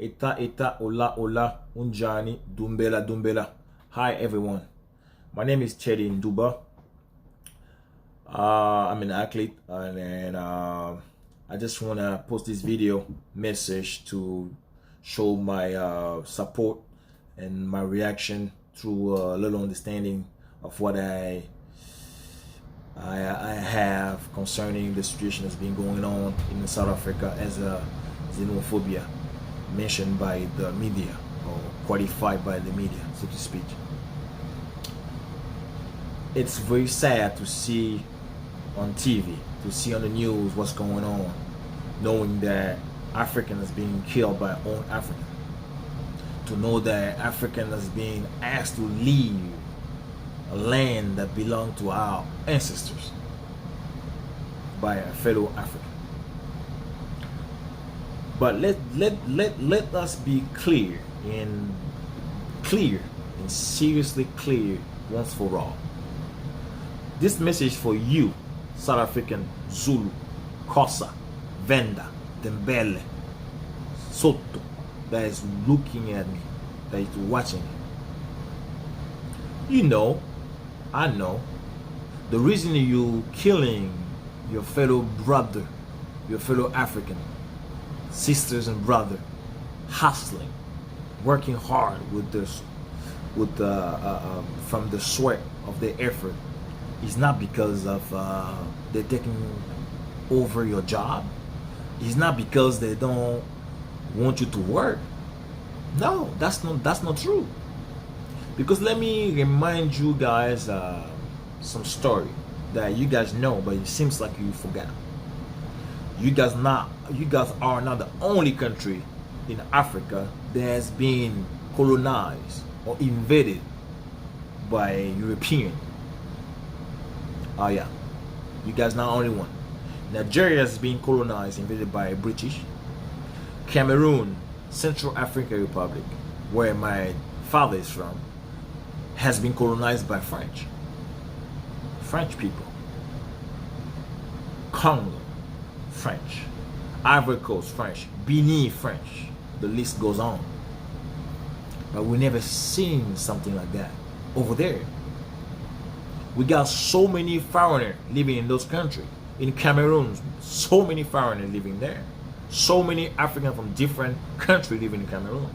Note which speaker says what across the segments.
Speaker 1: Hola, unjani, dumbela. Hi everyone, my name is Chedi Nduba. I'm an athlete, and I just want to post this video message to show my support and my reaction through a little understanding of what I have concerning the situation that's been going on in South Africa as a xenophobia mentioned by the media or qualified by the media, so to speak. It's very sad to see on TV, to see on the news what's going on, knowing that African is being killed by own African, to know that African is being asked to leave a land that belonged to our ancestors by a fellow African. But let us be clear and seriously clear once for all. This message for you, South African, Zulu, Xhosa, Venda, Ndebele, Soto, that is looking at me, that is watching me. You know, I know, the reason you killing your fellow brother, your fellow African sisters and brother, hustling, working hard with this, from the sweat of their effort, is not because of they're taking over your job. It's not because they don't want you to work. No, that's not true. Because let me remind you guys some story that you guys know, but it seems like you forgot. You guys are not the only country in Africa that has been colonized or invaded by European. Oh yeah, you guys not only one. Nigeria has been colonized, invaded by British. Cameroon, Central African Republic, where my father is from, has been colonized by French people. Congo, French. Ivory Coast, French. Benin, French. The list goes on. But we never seen something like that over there. We got so many foreigners living in those countries. In Cameroon, so many foreigners living there. So many Africans from different countries living in Cameroon.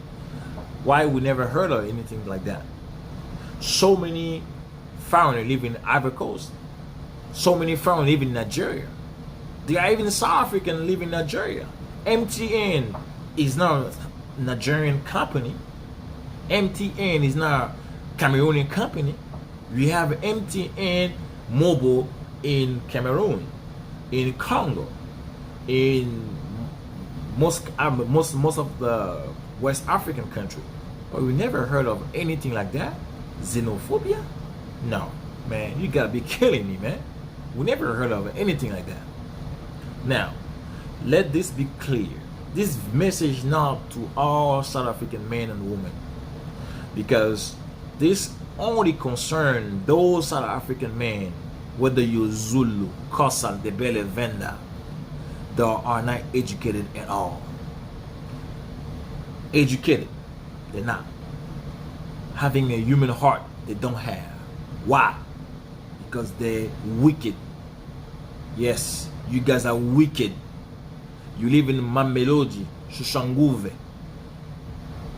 Speaker 1: Why we never heard of anything like that? So many foreigners living in Ivory Coast. So many foreigners living in Nigeria. There are even South Africans living in Nigeria. MTN is not a Nigerian company. MTN is not a Cameroonian company. We have MTN Mobile in Cameroon, in Congo, in most of the West African country. But we never heard of anything like that. Xenophobia? No, man, you gotta be killing me, man. We never heard of anything like that. Now, let this be clear. This message now to all South African men and women, because this only concern those South African men, whether you're Zulu, Xhosa, Ndebele, Venda, that are not educated at all. Educated, they're not. Having a human heart, they don't have. Why? Because they're wicked. Yes, you guys are wicked. You live in Mamelodi, Shushanguve,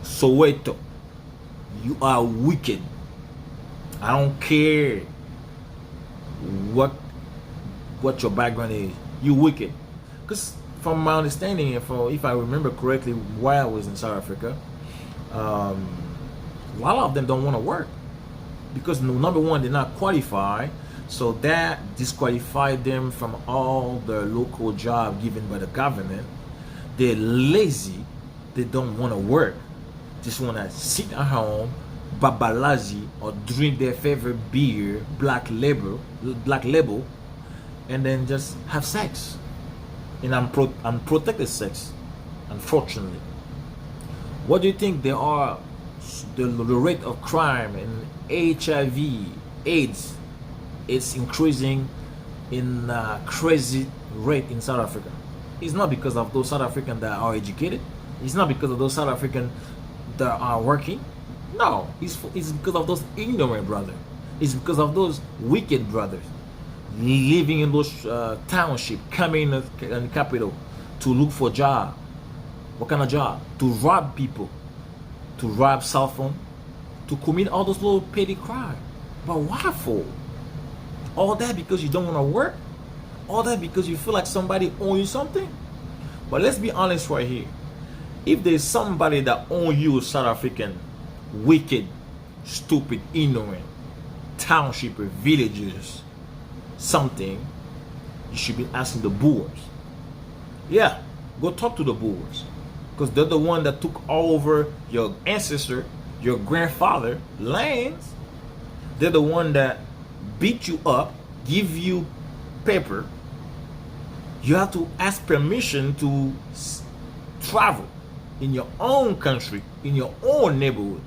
Speaker 1: Soweto. You are wicked. I don't care what your background is. You wicked. Because from my understanding, if I remember correctly, while I was in South Africa, a lot of them don't want to work because number one, they're not qualified. So that disqualified them from all the local job given by the government. They're lazy. They don't want to work. Just want to sit at home, babalazi, or drink their favorite beer, black label, and then just have sex. And unprotected sex, unfortunately. What do you think there are the rate of crime and HIV, AIDS? It's increasing in a crazy rate in South Africa. It's not because of those South Africans that are educated. It's not because of those South Africans that are working. No, it's because of those ignorant brothers. It's because of those wicked brothers living in those townships, coming in the capital to look for job. What kind of job? To rob people, to rob cell phone, to commit all those little petty crimes. But why for? All that because you don't want to work? All that because you feel like somebody owes you something? But let's be honest right here. If there's somebody that owes you, South African, wicked, stupid, ignorant, township, villages, something, you should be asking the Boers. Yeah, go talk to the Boers. Because they're the one that took all over your ancestor, your grandfather lands. They're the one that beat you up, give you paper. You have to ask permission to travel in your own country, in your own neighborhood.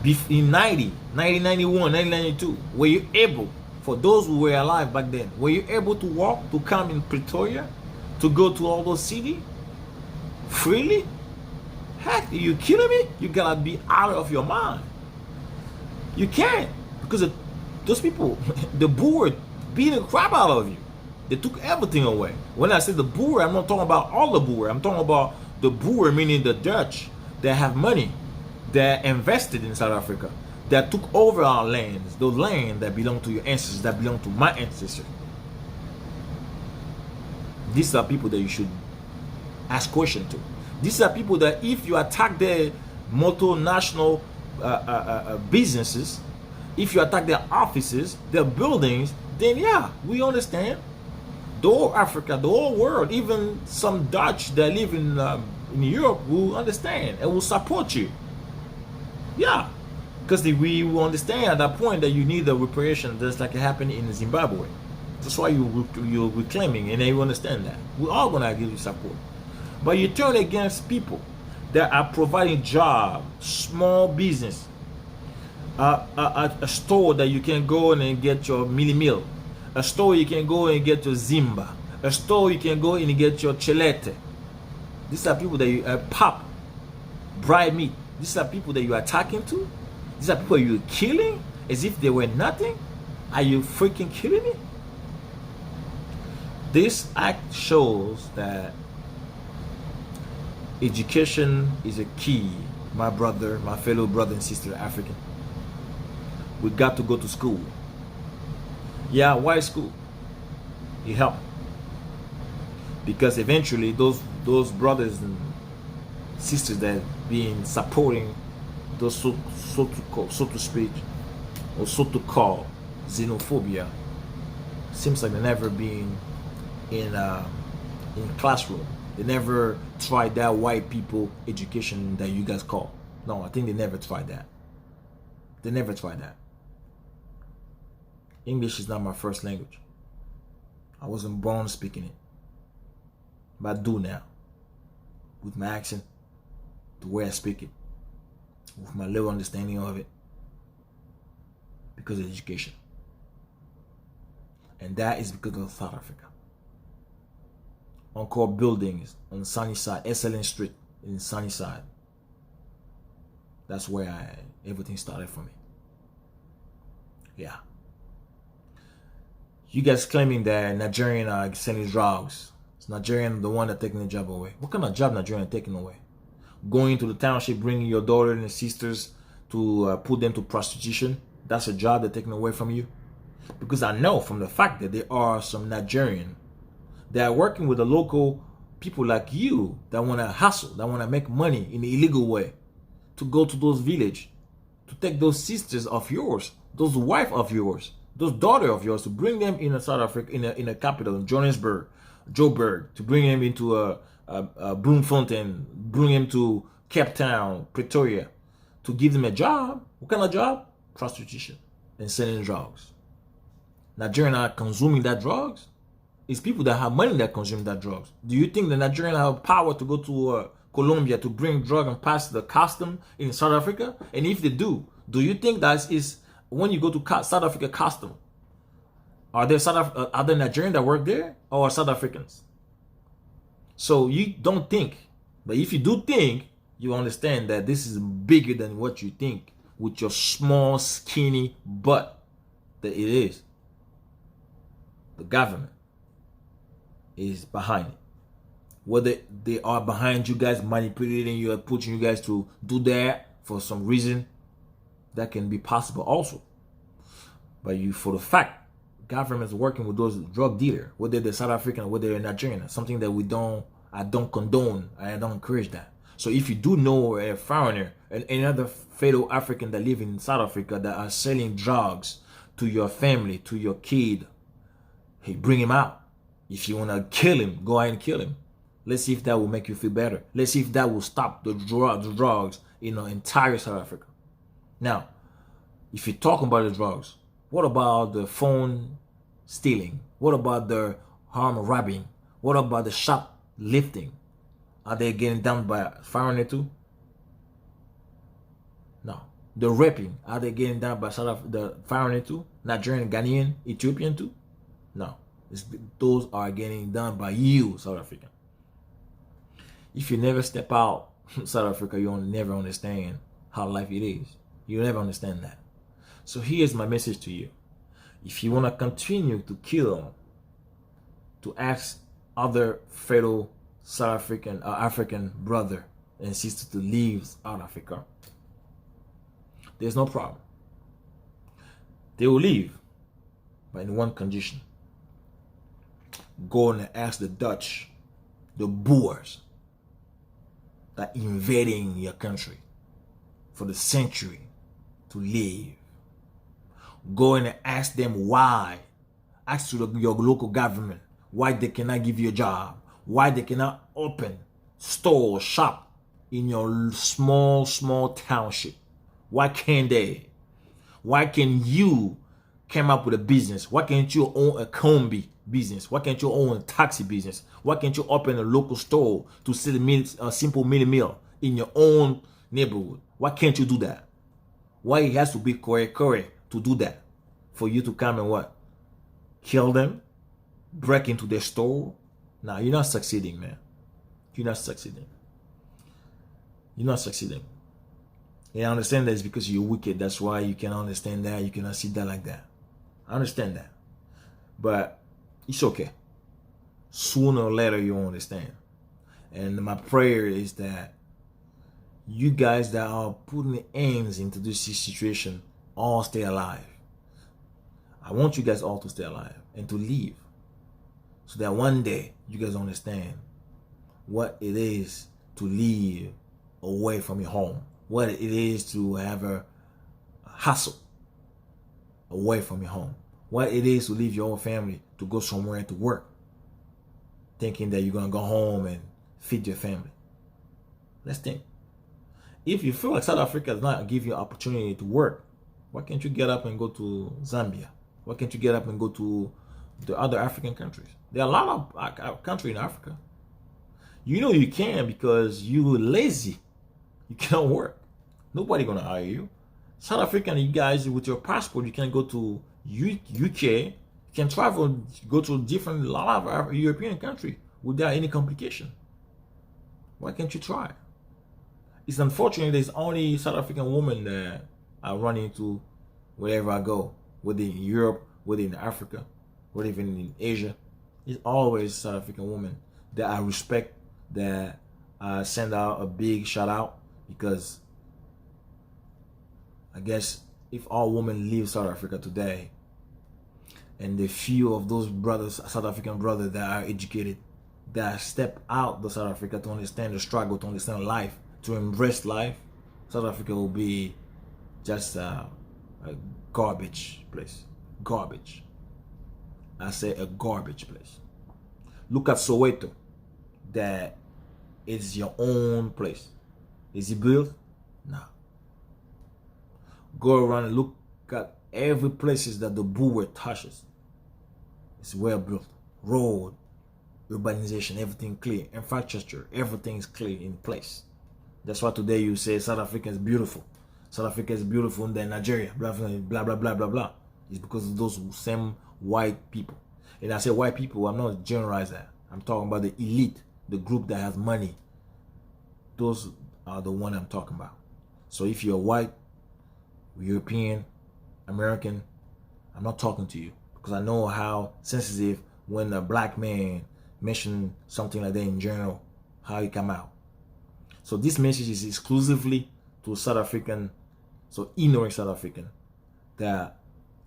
Speaker 1: In 1991, 1992, were you able, for those who were alive back then, were you able to walk, to come in Pretoria, to go to all those cities freely? Heck, are you kidding me? You gotta be out of your mind. You can't, because those people, the Boer beat the crap out of you. They took everything away. When I say the Boer, I'm not talking about all the Boer. I'm talking about the Boer, meaning the Dutch that have money, that invested in South Africa, that took over our lands, the land that belong to your ancestors, that belong to my ancestors. These are people that you should ask questions to. These are people that if you attack their multinational businesses, if you attack their offices, their buildings, then yeah, we understand. The whole Africa, the whole world, even some Dutch that live in Europe will understand and will support you. Yeah, because we will understand at that point that you need the reparation, just like it happened in Zimbabwe. That's why you're reclaiming, and they will understand that. We're all gonna give you support. But you turn against people that are providing jobs, small business, a store that you can go in and get your mini meal, a store you can go and get your Zimba, a store you can go and get your Chelete. These are people that you pop, bribe meat. These are people that you are attacking to. These are people you're killing as if they were nothing. Are you freaking kidding me? This act shows that education is a key, my brother, my fellow brother and sister African. We got to go to school. Yeah, why school? It helped. Because eventually those brothers and sisters that been supporting those so to speak or so to call xenophobia, seems like they never been in classroom. They never tried that white people education that you guys call. No, I think they never tried that. They never tried that. English is not my first language. I wasn't born speaking it. But I do now. With my accent, the way I speak it, with my little understanding of it. Because of education. And that is because of South Africa. Encore buildings on Sunnyside, SLN Street in Sunnyside. That's where everything started for me. Yeah. You guys claiming that Nigerian are selling drugs. It's Nigerian the one that taking the job away. What kind of job Nigerian taking away? Going to the township, bringing your daughter and sisters to put them to prostitution. That's a job they're taking away from you. Because I know from the fact that there are some Nigerian that are working with the local people like you that want to hustle, that want to make money in the illegal way, to go to those villages, to take those sisters of yours, those wife of yours, those daughter of yours, to bring them in South Africa, in a capital, in Johannesburg, Joburg, to bring them into Bloemfontein, bring them to Cape Town, Pretoria, to give them a job. What kind of job? Prostitution and selling drugs. Nigerians are consuming that drugs. It's people that have money that consume that drugs. Do you think the Nigerians have power to go to Colombia to bring drug and pass the custom in South Africa? And if they do you think that is when you go to South Africa custom, are there Nigerians that work there or South Africans? So you don't think But if you do think, you understand that this is bigger than what you think with your small, skinny butt that it is. The government is behind it. Whether they are behind you guys, manipulating you, pushing you guys to do that for some reason, that can be possible also. But you, for the fact, government's working with those drug dealers, whether they're South African or whether they're Nigerian, something that I don't condone, I don't encourage that. So if you do know a foreigner and another fellow African that live in South Africa that are selling drugs to your family, to your kid, hey, bring him out. If you want to kill him, go ahead and kill him. Let's see if that will make you feel better. Let's see if that will stop the drugs in the entire South Africa. Now, if you're talking about the drugs, what about the phone stealing? What about the arm robbing? What about the shoplifting? Are they getting done by foreigner too? No. The raping, are they getting done by the foreigner too? Nigerian, Ghanaian, Ethiopian too? No. Those are getting done by you, South African. If you never step out South Africa, you'll never understand how life it is. You'll never understand that. So here's my message to you. If you want to continue to kill, to ask other fellow South African or African brother and sister to leave South Africa, there's no problem. They will leave, but in one condition. Go and ask the Dutch, the Boers, that invading your country for the century to leave. Go and ask them why. Ask to your local government why they cannot give you a job, why they cannot open store, shop in your small township. Why can't they? Why can you come up with a business? Why can't you own a combi business? Why can't you own a taxi business? Why can't you open a local store to sell a simple mini meal in your own neighborhood? Why can't you do that? Why it has to be correct to do that? For you to come and what? Kill them? Break into their store? Nah, you're not succeeding, man. You're not succeeding. You're not succeeding. And I understand that it's because you're wicked. That's why you cannot understand that. You cannot see that like that. I understand that. But it's okay. Sooner or later, you'll understand. And my prayer is that you guys that are putting ends into this situation all stay alive. I want you guys all to stay alive and to leave. So that one day you guys understand what it is to live away from your home. What it is to have a hustle away from your home. What it is to leave your own family to go somewhere to work, thinking that you're going to go home and feed your family. Let's think. If you feel like South Africa does not give you an opportunity to work, why can't you get up and go to Zambia? Why can't you get up and go to the other African countries? There are a lot of countries in Africa. You know you can because you're lazy. You can't work. Nobody gonna hire you. South African, you guys with your passport, you can go to UK. You can travel, go to a lot of European countries without any complication. Why can't you try? It's unfortunate there's only South African women that I run into wherever I go, whether in Europe, whether in Africa, whether even in Asia. It's always South African women that I respect, that I send out a big shout out, because I guess if all women leave South Africa today, and the few of those brothers, South African brothers that are educated, that step out of South Africa to understand the struggle, to understand life, to embrace life, South Africa will be just a garbage place. Garbage. I say a garbage place. Look at Soweto. That is your own place. Is it built? No. Go around and look at every places that the Boer touches. It's well built. Road, urbanization, everything clear. Infrastructure, everything is clear in place. That's why today you say South Africa is beautiful. South Africa is beautiful than Nigeria. Blah, blah, blah, blah, blah, blah. It's because of those same white people. And I say white people, I'm not generalizing that. I'm talking about the elite, the group that has money, those are the one I'm talking about. So if you're white, European, American, I'm not talking to you, because I know how sensitive when a black man mention something like that in journal, how it come out. So this message is exclusively to South African, so ignorant South African that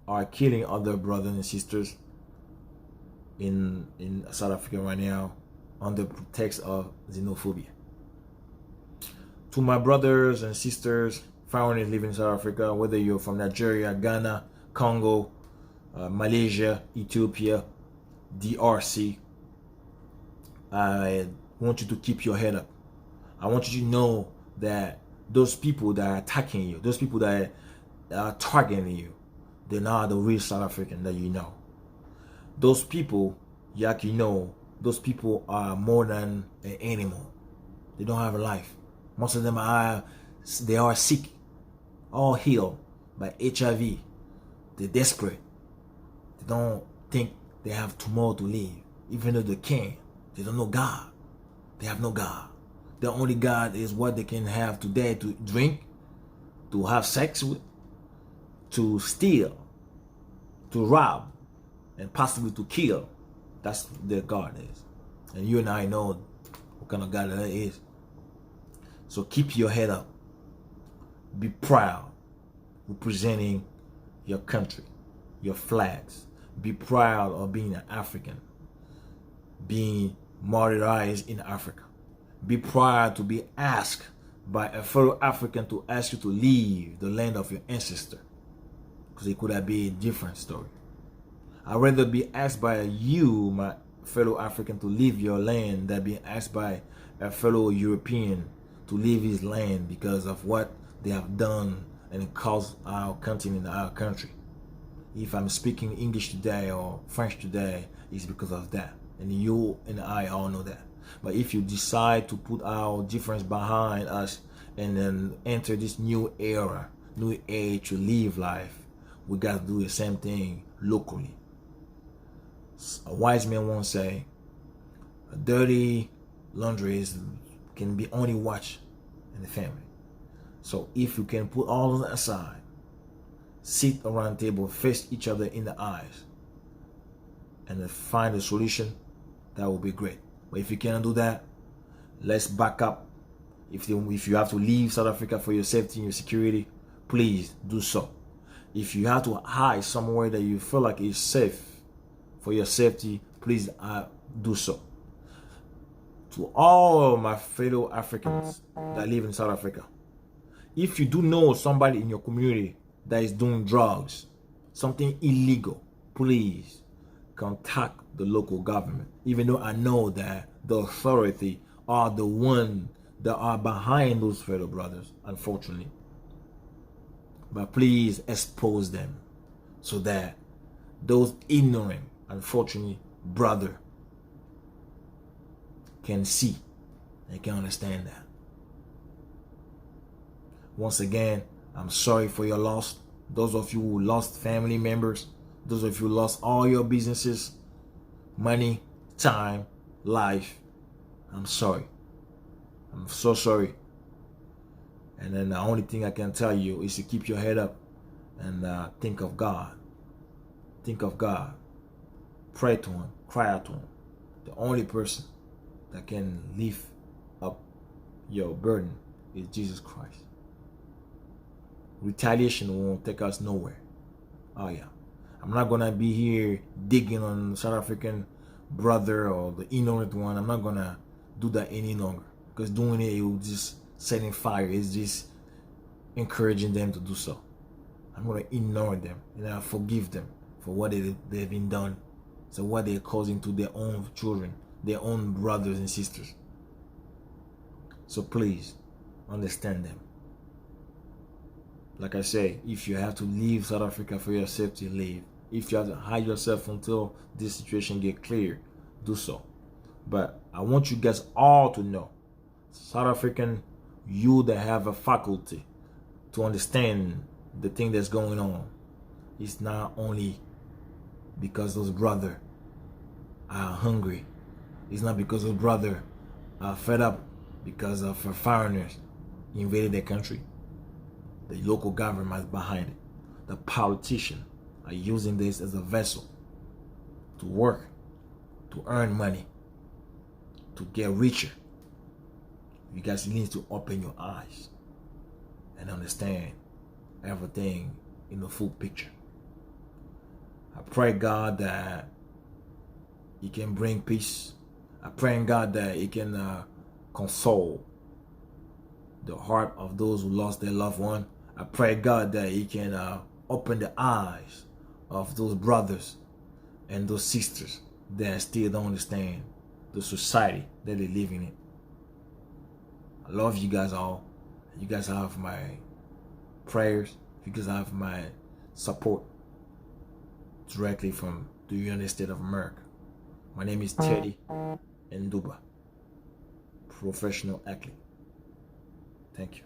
Speaker 1: are killing other brothers and sisters in South Africa right now under pretext of xenophobia. To my brothers and sisters, foreigners living in South Africa, whether you're from Nigeria, Ghana, Congo, Malaysia, Ethiopia, DRC, I want you to keep your head up. I want you to know that those people that are attacking you, those people that are targeting you, they're not the real South African that you know. Those people, like you know, those people are more than an animal. They don't have a life. Most of them they are sick, all healed by HIV. They're desperate. They don't think they have tomorrow to live, even though they can. They don't know God. They have no God. The only God is what they can have today: to drink, to have sex with, to steal, to rob, and possibly to kill. That's their God is. And you and I know what kind of God that is. So keep your head up. Be proud representing your country, your flags. Be proud of being an African, being martyrized in Africa. Be proud to be asked by a fellow African to ask you to leave the land of your ancestor, because it could have been a different story. I'd rather be asked by you, my fellow African, to leave your land than be asked by a fellow European to leave his land because of what they have done and it caused our continent, our country. If I'm speaking English today or French today, it's because of that. And you and I all know that. But if you decide to put our difference behind us and then enter this new era, new age to live life, we got to do the same thing locally. A wise man once say, a dirty laundry can be only watched in the family. So if you can put all of that aside, sit around the table, face each other in the eyes, and then find a solution, that will be great. But if you cannot do that, let's back up. If you have to leave South Africa for your safety and your security, please do so. If you have to hide somewhere that you feel like is safe for your safety, please do so. To all my fellow Africans that live in South Africa, if you do know somebody in your community that is doing drugs, something illegal, please contact the local government. Even though I know that the authority are the one that are behind those fellow brothers, unfortunately. But please expose them so that those ignorant, unfortunately, brother can see and can understand that. Once again, I'm sorry for your loss. Those of you who lost family members, those of you who lost all your businesses, money, time, life, I'm sorry. I'm so sorry. And then the only thing I can tell you is to keep your head up and think of God. Think of God. Pray to Him. Cry out to Him. The only person that can lift up your burden is Jesus Christ. Retaliation won't take us nowhere. Oh yeah. I'm not gonna be here digging on South African brother or the ignorant one. I'm not gonna do that any longer, because doing it will just setting fire. It's just encouraging them to do so. I'm gonna ignore them and I forgive them for what they've been done. So what they're causing to their own children, their own brothers and sisters. So please understand them. Like I say, if you have to leave South Africa for your safety, leave. If you have to hide yourself until this situation get clear, do so. But I want you guys all to know, South African, you that have a faculty to understand the thing that's going on, it's not only because those brothers are hungry. It's not because those brothers are fed up because of foreigners invaded their country. The local government is behind it. The politicians are using this as a vessel to work, to earn money, to get richer. You guys need to open your eyes and understand everything in the full picture. I pray God that He can bring peace. I pray in God that He can console the heart of those who lost their loved one. I pray God that He can open the eyes of those brothers and those sisters that still don't understand the society that they live in. I love you guys all. You guys have my prayers. You guys have my support directly from the United States of America. My name is Teddy Nduba, professional athlete. Thank you.